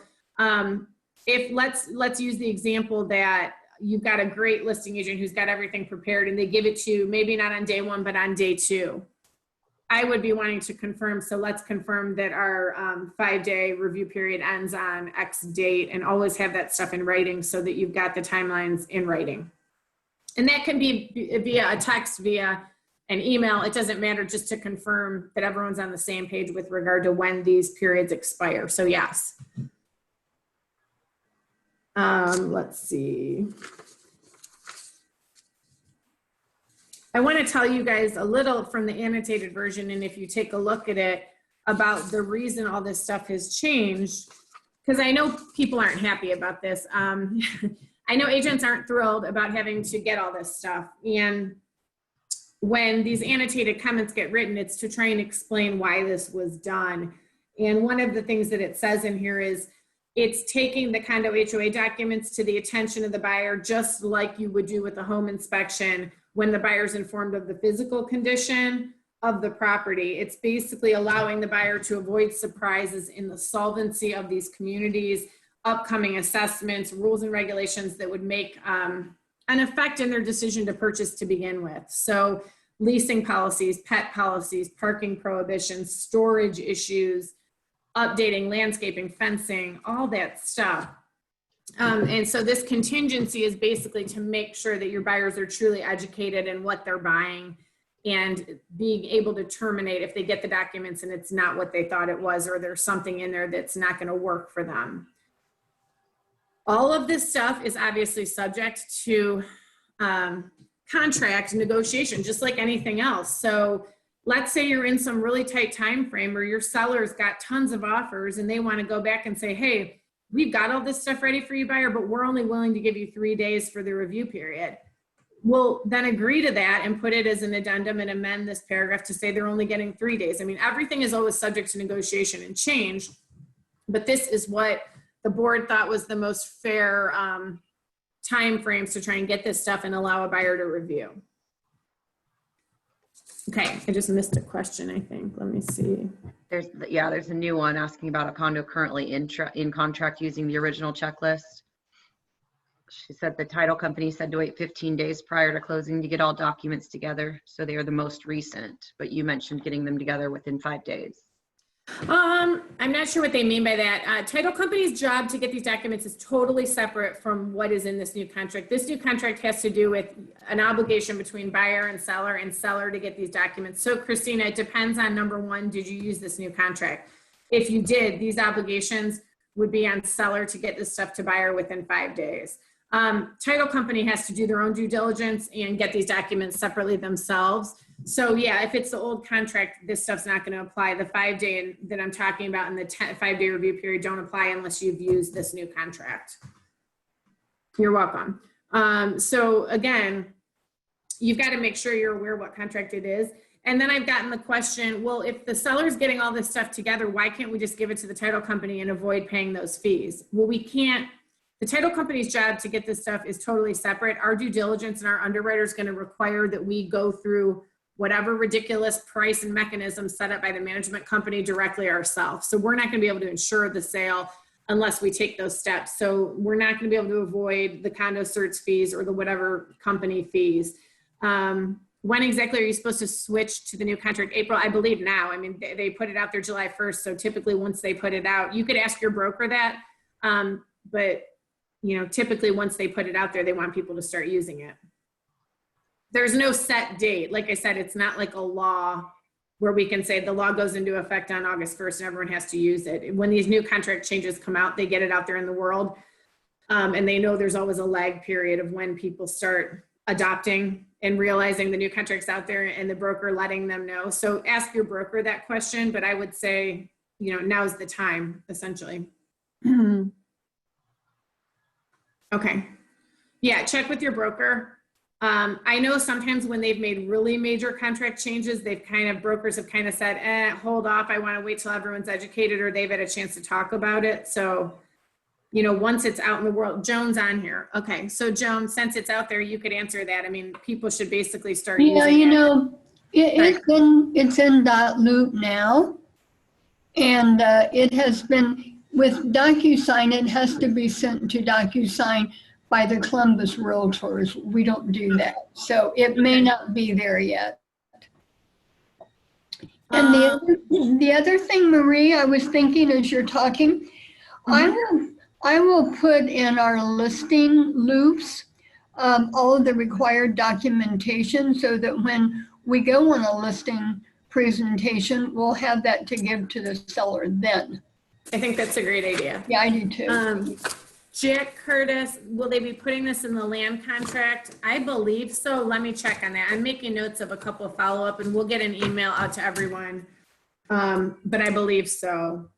if let's use the example that you've got a great listing agent who's got everything prepared and they give it to you, maybe not on day 1, but on day 2. I would be wanting to confirm, so let's confirm that our 5-day review period ends on X date, and always have that stuff in writing so that you've got the timelines in writing. And that can be via a text, via an email. It doesn't matter, just to confirm that everyone's on the same page with regard to when these periods expire. So yes. Let's see. I want to tell you guys a little from the annotated version, and if you take a look at it, about the reason all this stuff has changed, because I know people aren't happy about this. I know agents aren't thrilled about having to get all this stuff, and when these annotated comments get written, it's to try and explain why this was done. And one of the things that it says in here is it's taking the condo HOA documents to the attention of the buyer, just like you would do with a home inspection when the buyer's informed of the physical condition of the property. It's basically allowing the buyer to avoid surprises in the solvency of these communities, upcoming assessments, rules and regulations that would make an effect in their decision to purchase to begin with. So leasing policies, pet policies, parking prohibitions, storage issues, updating, landscaping, fencing, all that stuff. And so this contingency is basically to make sure that your buyers are truly educated in what they're buying, and being able to terminate if they get the documents and it's not what they thought it was, or there's something in there that's not going to work for them. All of this stuff is obviously subject to contract negotiation, just like anything else. So let's say you're in some really tight time frame, or your seller's got tons of offers and they want to go back and say, hey, we've got all this stuff ready for you, buyer, but we're only willing to give you 3 days for the review period. Well, then agree to that and put it as an addendum and amend this paragraph to say they're only getting 3 days. I mean, everything is always subject to negotiation and change, but this is what the board thought was the most fair time frames to try and get this stuff and allow a buyer to review. Okay, I just missed a question, I think. Let me see. There's a new one asking about a condo currently in contract using the original checklist. She said the title company said to wait 15 days prior to closing to get all documents together. So they are the most recent, but you mentioned getting them together within 5 days. I'm not sure what they mean by that. Title company's job to get these documents is totally separate from what is in this new contract. This new contract has to do with an obligation between buyer and seller to get these documents. So Christina, it depends on number one, did you use this new contract? If you did, these obligations would be on seller to get this stuff to buyer within 5 days. Title company has to do their own due diligence and get these documents separately themselves. So yeah, if it's the old contract, this stuff's not going to apply. The 5 day that I'm talking about and the 5-day review period don't apply unless you've used this new contract. You're welcome. So again, you've got to make sure you're aware what contract it is. And then I've gotten the question, well, if the seller's getting all this stuff together, why can't we just give it to the title company and avoid paying those fees? Well, we can't. The title company's job to get this stuff is totally separate. Our due diligence and our underwriter is going to require that we go through whatever ridiculous price and mechanism set up by the management company directly ourselves. So we're not going to be able to insure the sale unless we take those steps. So we're not going to be able to avoid the condo certs fees or the whatever company fees. When exactly are you supposed to switch to the new contract? April, I believe now. I mean, they put it out there July 1st. So typically once they put it out, you could ask your broker that, but you know, typically once they put it out there, they want people to start using it. There's no set date. Like I said, it's not like a law where we can say the law goes into effect on August 1st and everyone has to use it. When these new contract changes come out, they get it out there in the world. And they know there's always a lag period of when people start adopting and realizing the new contract's out there and the broker letting them know. So ask your broker that question, but I would say, you know, now's the time, essentially. Okay. Yeah, check with your broker. I know sometimes when they've made really major contract changes, brokers have kind of said, hold off. I want to wait till everyone's educated or they've had a chance to talk about it. So, once it's out in the world, Joan's on here. Okay. So Joan, since it's out there, you could answer that. I mean, people should basically start Yeah, using it. it's in dot loop now. And it has been, with DocuSign, it has to be sent to DocuSign by the Columbus Realtors. We don't do that. So it may not be there yet. And the other thing, Marie, I was thinking as you're talking, I will put in our listing loops all of the required documentation so that when we go on a listing presentation, we'll have that to give to the seller then. I think that's a great idea. Yeah, I do too. Jack Curtis, will they be putting this in the land contract? I believe so. Let me check on that. I'm making notes of a couple of follow-up and we'll get an email out to everyone. But I believe so.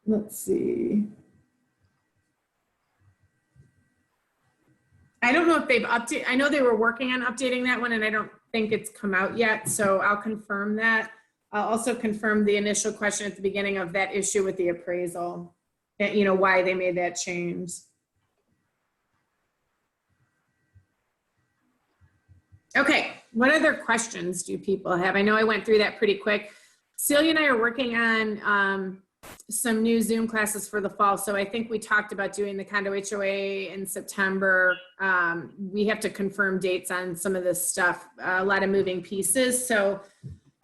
Let's see. I don't know if they've updated. I know they were working on updating that one and I don't think it's come out yet. So I'll confirm that. I'll also confirm the initial question at the beginning of that issue with the appraisal. Why they made that change. Okay, what other questions do people have? I know I went through that pretty quick. Celia and I are working on some new Zoom classes for the fall. So I think we talked about doing the condo HOA in September. We have to confirm dates on some of this stuff, a lot of moving pieces. So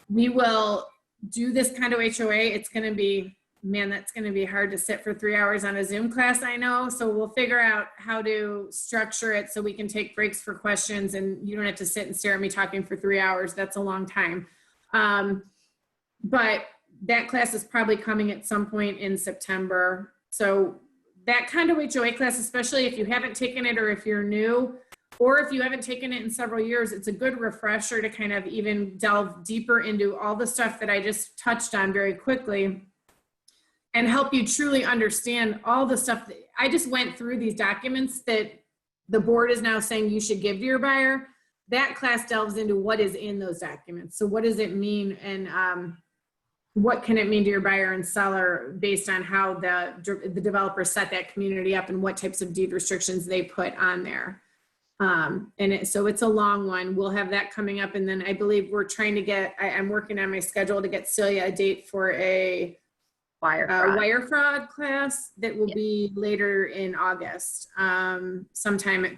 we will do this condo HOA. It's going to be, man, that's going to be hard to sit for 3 hours on a Zoom class, I know. So we'll figure out how to structure it so we can take breaks for questions and you don't have to sit and stare at me talking for 3 hours. That's a long time. But that class is probably coming at some point in September. So that condo HOA class, especially if you haven't taken it or if you're new, or if you haven't taken it in several years, it's a good refresher to kind of even delve deeper into all the stuff that I just touched on very quickly and help you truly understand all the stuff that I just went through, these documents that the board is now saying you should give to your buyer. That class delves into what is in those documents. So what does it mean and what can it mean to your buyer and seller based on how the developer set that community up and what types of deed restrictions they put on there. So it's a long one. We'll have that coming up. And then I believe we're trying to get, I'm working on my schedule to get Celia a date for a wire fraud class that will be later in August, sometime at,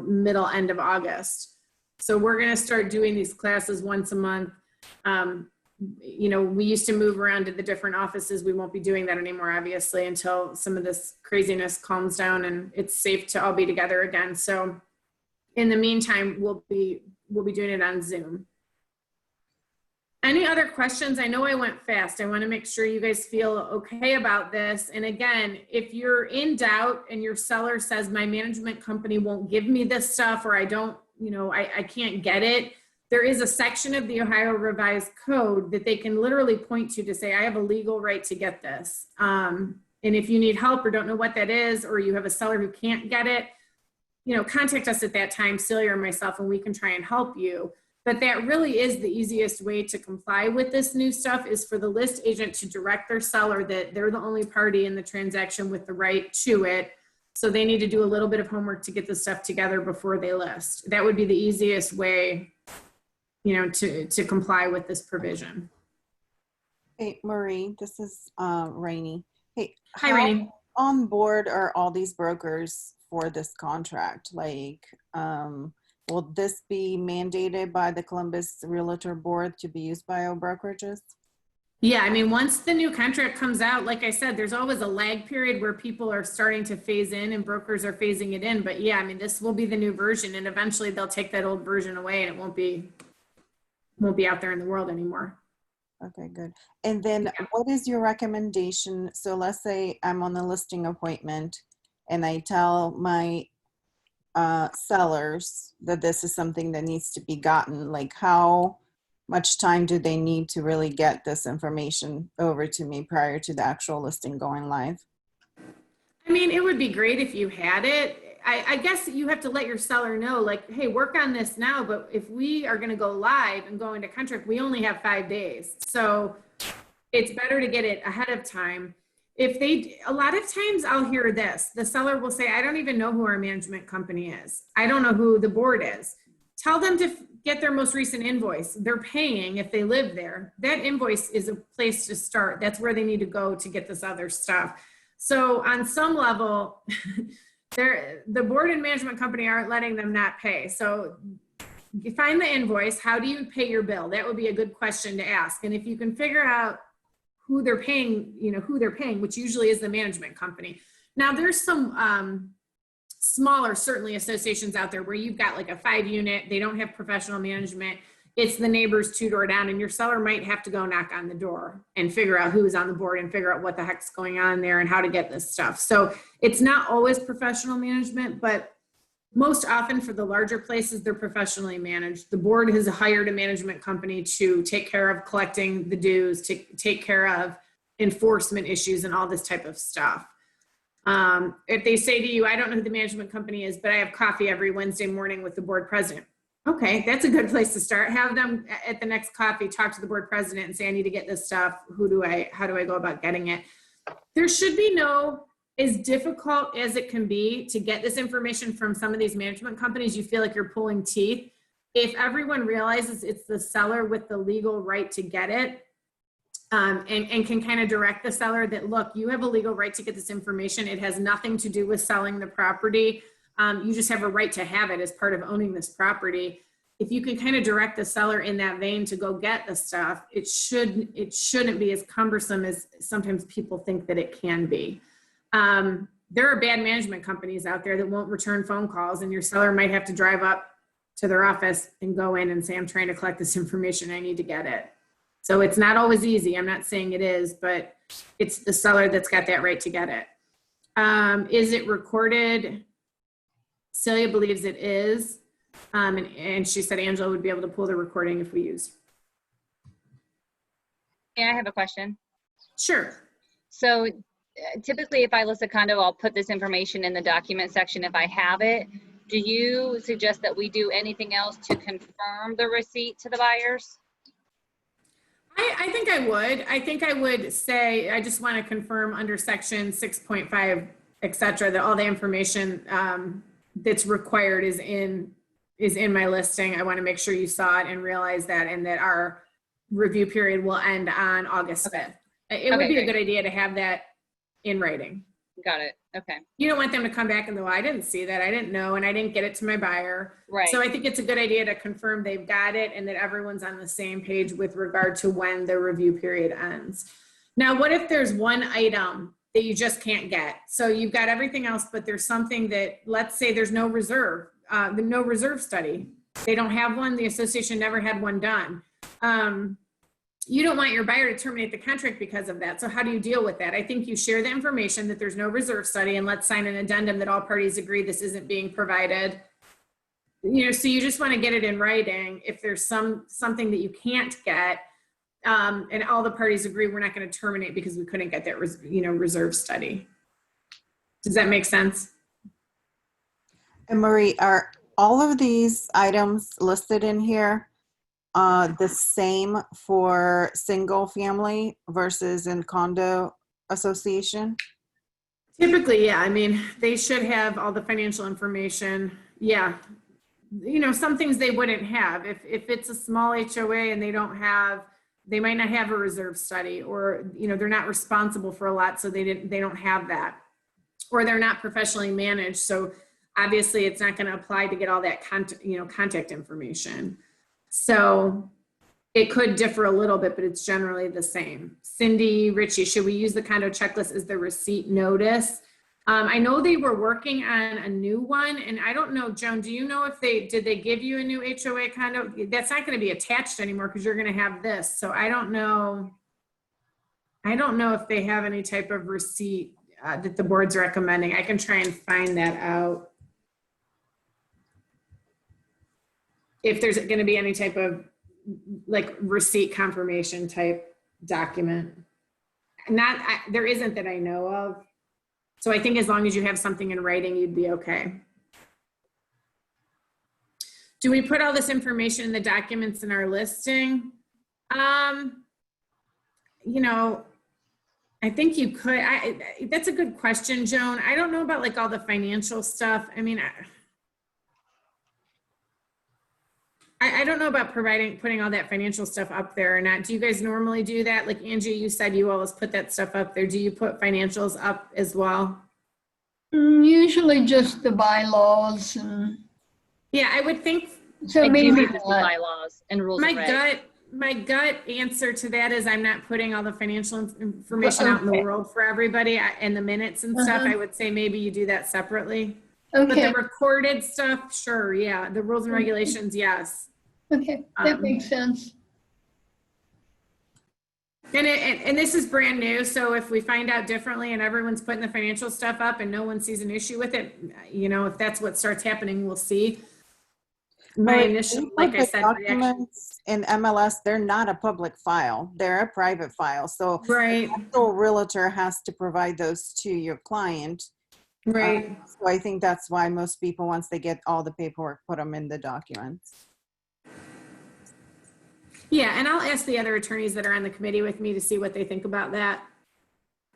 middle end of August. So we're going to start doing these classes once a month. We used to move around to the different offices. We won't be doing that anymore, obviously, until some of this craziness calms down and it's safe to all be together again. So in the meantime, we'll be doing it on Zoom. Any other questions? I know I went fast. I want to make sure you guys feel okay about this. And again, if you're in doubt and your seller says my management company won't give me this stuff, or I don't, I can't get it, there is a section of the Ohio Revised Code that they can literally point to say, I have a legal right to get this. And if you need help or don't know what that is, or you have a seller who can't get it, contact us at that time, Celia or myself, and we can try and help you. But that really is the easiest way to comply with this new stuff, is for the list agent to direct their seller that they're the only party in the transaction with the right to it. So they need to do a little bit of homework to get this stuff together before they list. That would be the easiest way, to comply with this provision. Hey, Marie, this is Rainey. Hey, Hi, Rainey. On board are all these brokers for this contract? Like, will this be mandated by the Columbus Realtor Board to be used by all brokerages? Yeah, I mean, once the new contract comes out, like I said, there's always a lag period where people are starting to phase in and brokers are phasing it in. But yeah, I mean, this will be the new version, and eventually they'll take that old version away and it won't be out there in the world anymore. Okay, good. And then what is your recommendation? So let's say I'm on the listing appointment and I tell my sellers that this is something that needs to be gotten. Like, how much time do they need to really get this information over to me prior to the actual listing going live? I mean, it would be great if you had it. I guess you have to let your seller know, like, hey, work on this now, but if we are going to go live and go into contract, we only have 5 days. So it's better to get it ahead of time. A lot of times I'll hear this, the seller will say, I don't even know who our management company is. I don't know who the board is. Tell them to get their most recent invoice. They're paying if they live there. That invoice is a place to start. That's where they need to go to get this other stuff. So on some level, the board and management company aren't letting them not pay. So you find the invoice. How do you pay your bill? That would be a good question to ask. And if you can figure out who they're paying, which usually is the management company. Now there's some smaller, certainly associations out there where you've got like a 5-unit, they don't have professional management. It's the neighbors 2 door down, and your seller might have to go knock on the door and figure out who's on the board and figure out what the heck's going on there and how to get this stuff. So it's not always professional management, but most often for the larger places, they're professionally managed. The board has hired a management company to take care of collecting the dues, to take care of enforcement issues and all this type of stuff. If they say to you, I don't know who the management company is, but I have coffee every Wednesday morning with the board president. Okay, that's a good place to start. Have them at the next coffee, talk to the board president and say, I need to get this stuff. How do I go about getting it? There should be no, as difficult as it can be to get this information from some of these management companies, you feel like you're pulling teeth. If everyone realizes it's the seller with the legal right to get it, and can kind of direct the seller that, look, you have a legal right to get this information. It has nothing to do with selling the property. You just have a right to have it as part of owning this property. If you can kind of direct the seller in that vein to go get the stuff, it shouldn't be as cumbersome as sometimes people think that it can be. There are bad management companies out there that won't return phone calls, and your seller might have to drive up to their office and go in and say, I'm trying to collect this information. I need to get it. So it's not always easy. I'm not saying it is, but it's the seller that's got that right to get it. Is it recorded? Celia believes it is. And she said Angela would be able to pull the recording if we use. Yeah, I have a question. Sure. So typically if I list a condo, I'll put this information in the document section if I have it. Do you suggest that we do anything else to confirm the receipt to the buyers? I think I would. I think I would say, I just want to confirm under section 6.5, et cetera, that all the information that's required is in my listing. I want to make sure you saw it and realize that, and that our review period will end on August 5th. It would be a good idea to have that in writing. Got it. Okay. You don't want them to come back and go, I didn't see that, I didn't know, and I didn't get it to my buyer. Right. So I think it's a good idea to confirm they've got it and that everyone's on the same page with regard to when the review period ends. Now, what if there's one item that you just can't get? So you've got everything else, but there's something that, let's say there's no reserve study. They don't have one. The association never had one done. You don't want your buyer to terminate the contract because of that. So how do you deal with that? I think you share the information that there's no reserve study, and let's sign an addendum that all parties agree this isn't being provided. So you just want to get it in writing. If there's something that you can't get, and all the parties agree, we're not going to terminate because we couldn't get that reserve study. Does that make sense? And Marie, are all of these items listed in here the same for single family versus in condo association? Typically, yeah. I mean, they should have all the financial information. Yeah. Some things they wouldn't have. If it's a small HOA and they might not have a reserve study, or, they're not responsible for a lot, so they don't have that. Or they're not professionally managed. So obviously it's not going to apply to get all that contact information. So it could differ a little bit, but it's generally the same. Cindy Ritchie, should we use the condo checklist as the receipt notice? I know they were working on a new one, and I don't know, Joan, do you know if did they give you a new HOA condo? That's not going to be attached anymore because you're going to have this. So I don't know if they have any type of receipt that the board's recommending. I can try and find that out. If there's going to be any type of like receipt confirmation type document. There isn't that I know of. So I think as long as you have something in writing, you'd be okay. Do we put all this information in the documents in our listing? You know, I think you could. That's a good question, Joan. I don't know about like all the financial stuff. I mean, I don't know about putting all that financial stuff up there or not. Do you guys normally do that? Like Angie, you said you always put that stuff up there. Do you put financials up as well? Usually just the bylaws and Yeah, I would think so I do maybe read the not. bylaws and rules of reg. my gut answer to that is I'm not putting all the financial information out in the Okay. world for everybody and the minutes and stuff. Uh-huh. I would say maybe you do that separately. But Okay, the recorded stuff, sure, yeah. The rules and regulations, yes. okay, that Um, makes sense. And this is brand new, so if we find out differently and everyone's putting the financial stuff up and no one sees an issue with it, you know, if that's what starts happening, we'll see. My But initial, you like put I the said, reaction. documents in MLS, they're not a public file. They're a private file. So Right, the actual realtor has to provide those to your client. right. So I think that's why most people, once they get all the paperwork, put them in the documents. Yeah, and I'll ask the other attorneys that are on the committee with me to see what they think about that.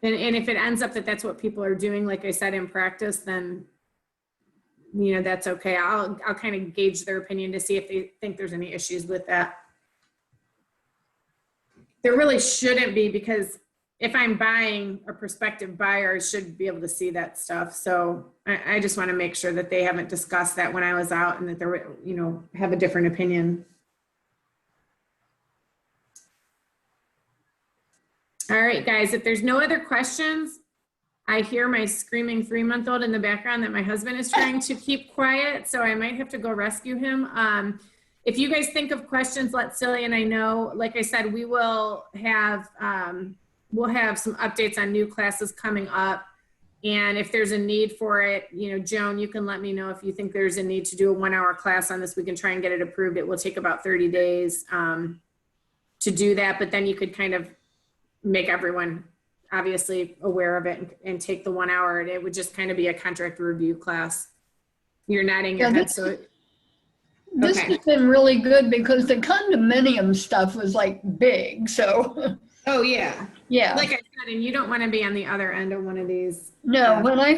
And if it ends up that that's what people are doing, like I said, in practice, then, you know, that's okay. I'll kind of gauge their opinion to see if they think there's any issues with that. There really shouldn't be, because if I'm buying, a prospective buyer should be able to see that stuff. So I just want to make sure that they haven't discussed that when I was out and that they're, you know, have a different opinion. All right, guys, if there's no other questions, I hear my screaming 3-month-old in the background that my husband is trying to keep quiet, so I might have to go rescue him. If you guys think of questions, let Celia and I know. Like I said, we will have, we'll have some updates on new classes coming up. And if there's a need for it, you know, Joan, you can let me know if you think there's a need to do a 1-hour class on this. We can try and get it approved. It will take about 30 days to do that, but then you could kind of make everyone obviously aware of it and take the 1 hour. And it would just kind of be a contract review class. You're nodding your Yeah, head, this- so This okay. has been really good because the condominium stuff was like big, so, Oh, yeah. yeah. Like I said, and you don't want to be on the other end of one of these. No, when I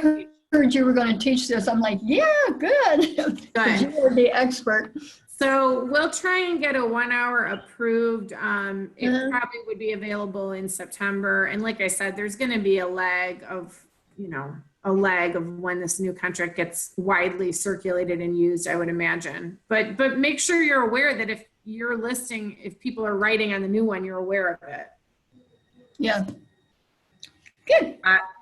heard you were going to teach this, I'm like, yeah, good. 'Cause you are the expert. So we'll try and get a 1 hour approved. It Uh-huh. probably would be available in September. And like I said, there's going to be a lag of, you know, a lag of when this new contract gets widely circulated and used, I would imagine. But make sure you're aware that if you're listing, if people are writing on the new one, you're aware of it. Yeah. Good.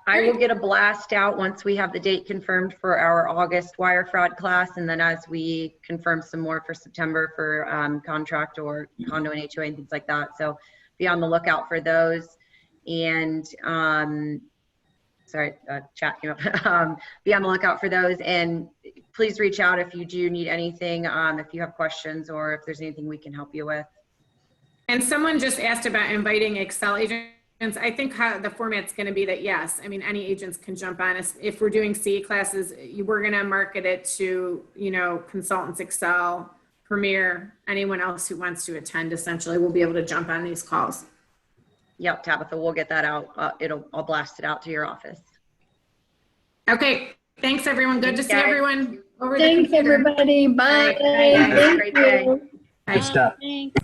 I will get a blast out once we have the date confirmed for our August wire fraud class. And then as we confirm some more for September for contract or condo and HOA and things like that. So be on the lookout for those. And sorry, chat came up. Be on the lookout for those. And please reach out if you do need anything, if you have questions or if there's anything we can help you with. And someone just asked about inviting Excel agents. I think how the format's going to be that, yes, I mean, any agents can jump on us. If we're doing CE classes, we're going to market it to, you know, consultants, Excel, Premier, anyone else who wants to attend, essentially, will be able to jump on these calls. Yep, Tabitha, we'll get that out. I'll blast it out to your office. Okay. Thanks, everyone. Good Thanks, to see guys. everyone over the Thanks, computer. everybody. Bye. All right, bye, guys. Have a great day. you. Bye. Good stuff. Thanks.